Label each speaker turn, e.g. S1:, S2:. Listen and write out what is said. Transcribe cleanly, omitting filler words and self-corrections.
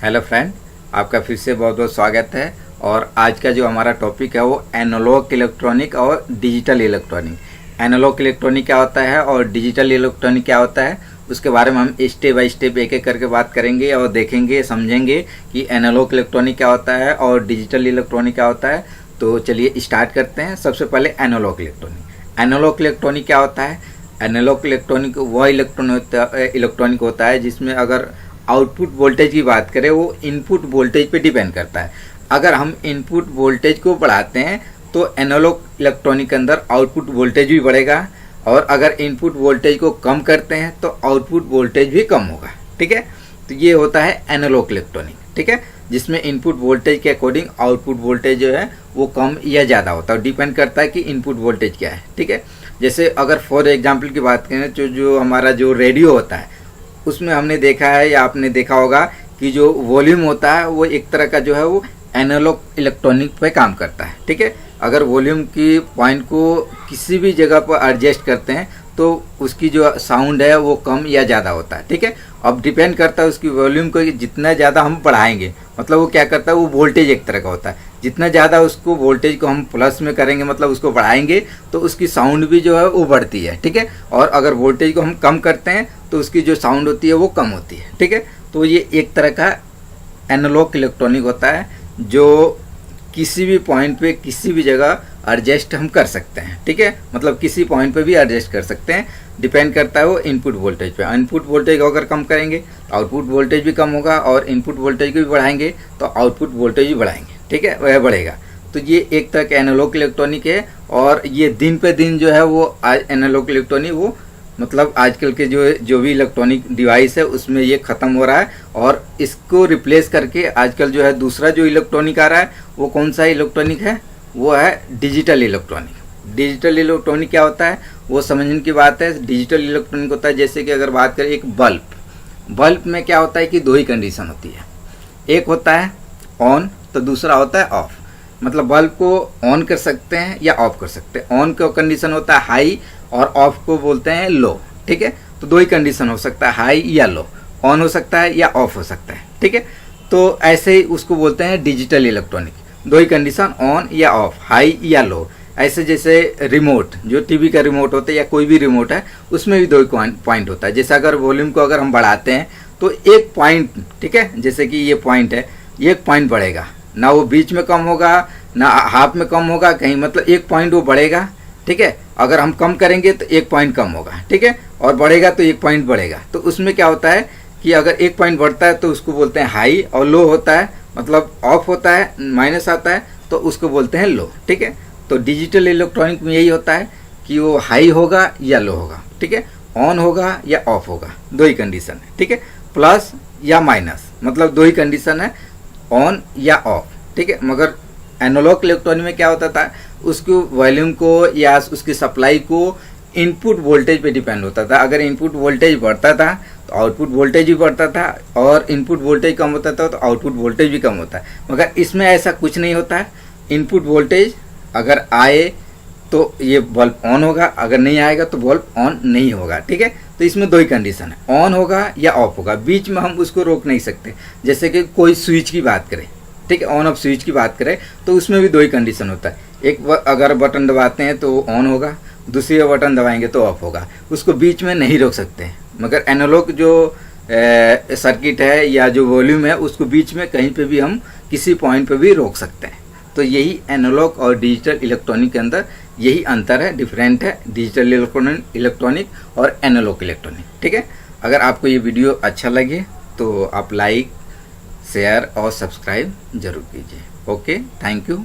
S1: Hello friend, आपका फिर से बहुत बहुत स्वागत है। और आज का जो हमारा टॉपिक है वो एनालॉग इलेक्ट्रॉनिक और डिजिटल इलेक्ट्रॉनिक। एनालॉग इलेक्ट्रॉनिक क्या होता है और डिजिटल इलेक्ट्रॉनिक क्या होता है, उसके बारे में हम स्टेप बाय स्टेप एक एक करके बात करेंगे और देखेंगे, समझेंगे कि एनालॉग इलेक्ट्रॉनिक क्या होता है और डिजिटल इलेक्ट्रॉनिक क्या होता है। तो चलिए स्टार्ट करते हैं। सबसे पहले एनालॉग इलेक्ट्रॉनिक। एनालॉग इलेक्ट्रॉनिक क्या होता है? एनालॉग इलेक्ट्रॉनिक वह इलेक्ट्रॉनिक होता है जिसमें अगर आउटपुट वोल्टेज की बात करें वो इनपुट वोल्टेज पे डिपेंड करता है। अगर हम इनपुट वोल्टेज को बढ़ाते हैं तो एनालॉग इलेक्ट्रॉनिक के अंदर आउटपुट वोल्टेज भी बढ़ेगा, और अगर इनपुट वोल्टेज को कम करते हैं तो आउटपुट वोल्टेज भी कम होगा। ठीक है, तो ये होता है एनालॉग इलेक्ट्रॉनिक। ठीक है, जिसमें इनपुट वोल्टेज के अकॉर्डिंग आउटपुट वोल्टेज जो है वो कम या ज़्यादा होता है, डिपेंड करता है कि इनपुट वोल्टेज क्या है। ठीक है, जैसे अगर फॉर एग्जाम्पल की बात करें तो जो हमारा जो रेडियो होता है उसमें हमने देखा है या आपने देखा होगा कि जो वॉल्यूम होता है वो एक तरह का जो है वो एनालॉग इलेक्ट्रॉनिक पे काम करता है। ठीक है, अगर वॉल्यूम की पॉइंट को किसी भी जगह पर एडजस्ट करते हैं तो उसकी जो साउंड है वो कम या ज़्यादा होता है। ठीक है, अब डिपेंड करता है उसकी वॉल्यूम को, जितना ज़्यादा हम बढ़ाएंगे मतलब वो क्या करता है, वो वोल्टेज एक तरह का होता है। जितना ज़्यादा उसको वोल्टेज को हम प्लस में करेंगे मतलब उसको बढ़ाएंगे तो उसकी साउंड भी जो है वो बढ़ती है। ठीक है, और अगर वोल्टेज को हम कम करते हैं तो उसकी जो साउंड होती है वो कम होती है। ठीक है, तो ये एक तरह का एनालॉग इलेक्ट्रॉनिक होता है जो किसी भी पॉइंट पे किसी भी जगह एडजस्ट हम कर सकते हैं। ठीक है, मतलब किसी पॉइंट पे भी एडजस्ट कर सकते हैं, डिपेंड करता है वो इनपुट वोल्टेज पे। इनपुट वोल्टेज अगर कम करेंगे तो आउटपुट वोल्टेज भी कम होगा, और इनपुट वोल्टेज को भी बढ़ाएंगे तो आउटपुट वोल्टेज भी बढ़ाएंगे। ठीक है, वह बढ़ेगा। तो ये एक तरह का एनालॉग इलेक्ट्रॉनिक है, और ये दिन पे दिन जो है वो एनालॉग इलेक्ट्रॉनिक वो मतलब आजकल के जो भी इलेक्ट्रॉनिक डिवाइस है उसमें ये ख़त्म हो रहा है, और इसको रिप्लेस करके आजकल जो है दूसरा जो इलेक्ट्रॉनिक आ रहा है वो कौन सा इलेक्ट्रॉनिक है, वो है डिजिटल इलेक्ट्रॉनिक। डिजिटल इलेक्ट्रॉनिक क्या होता है वो समझने की बात है। डिजिटल इलेक्ट्रॉनिक होता है जैसे कि अगर बात करें एक बल्ब में क्या होता है कि दो ही कंडीशन होती है, एक होता है ऑन तो दूसरा होता है ऑफ। मतलब बल्ब को ऑन कर सकते हैं या ऑफ कर सकते हैं। ऑन का कंडीशन होता है हाई और ऑफ को बोलते हैं लो। ठीक है, तो दो ही कंडीशन हो सकता है, हाई या लो, ऑन हो सकता है या ऑफ हो सकता है। ठीक है, तो ऐसे ही उसको बोलते हैं डिजिटल इलेक्ट्रॉनिक, दो ही कंडीशन ऑन या ऑफ, हाई या लो। ऐसे जैसे रिमोट, जो टीवी का रिमोट होता है या कोई भी रिमोट है उसमें भी दो पॉइंट होता है। जैसे अगर वॉल्यूम को अगर हम बढ़ाते हैं तो एक पॉइंट, ठीक है, जैसे कि ये पॉइंट है, एक पॉइंट बढ़ेगा, ना वो बीच में कम होगा ना हाफ में कम होगा कहीं, मतलब एक पॉइंट वो बढ़ेगा। ठीक है, अगर हम कम करेंगे तो एक पॉइंट कम होगा। ठीक है, और बढ़ेगा तो एक पॉइंट बढ़ेगा। तो उसमें क्या होता है कि अगर एक पॉइंट बढ़ता है तो उसको बोलते हैं हाई, और लो होता है मतलब ऑफ होता है, माइनस आता है तो उसको बोलते हैं लो। ठीक है, तो डिजिटल इलेक्ट्रॉनिक में यही होता है कि वो हाई होगा या लो होगा। ठीक है, ऑन होगा या ऑफ होगा, दो ही कंडीशन है। ठीक है, प्लस या माइनस मतलब दो ही कंडीशन है, ऑन या ऑफ। ठीक है, मगर एनालॉग इलेक्ट्रॉनिक में क्या होता था, उसको वॉल्यूम को या उसकी सप्लाई को इनपुट वोल्टेज पे डिपेंड होता था। अगर इनपुट वोल्टेज बढ़ता था तो आउटपुट वोल्टेज भी बढ़ता था, और इनपुट वोल्टेज कम होता था तो आउटपुट वोल्टेज भी कम होता है। मगर इसमें ऐसा कुछ नहीं होता है, इनपुट वोल्टेज अगर आए तो ये बल्ब ऑन होगा, अगर नहीं आएगा तो बल्ब ऑन नहीं होगा। ठीक है, तो इसमें दो ही कंडीशन है, ऑन होगा या ऑफ होगा, बीच में हम उसको रोक नहीं सकते। जैसे कि कोई स्विच की बात करें, ठीक है, ऑन ऑफ स्विच की बात करें तो उसमें भी दो ही कंडीशन होता है, एक अगर बटन दबाते हैं तो ऑन होगा, दूसरी बटन दबाएंगे तो ऑफ होगा, उसको बीच में नहीं रोक सकते। मगर एनालॉग जो सर्किट है या जो वॉल्यूम है उसको बीच में कहीं पे भी हम किसी पॉइंट पे भी रोक सकते हैं। तो यही एनालॉग और डिजिटल इलेक्ट्रॉनिक के अंदर यही अंतर है, डिफरेंट है डिजिटल इलेक्ट्रॉनिक और एनालॉग इलेक्ट्रॉनिक। ठीक है, अगर आपको ये वीडियो अच्छा लगे तो आप लाइक, शेयर और सब्सक्राइब जरूर कीजिए। Okay, thank you.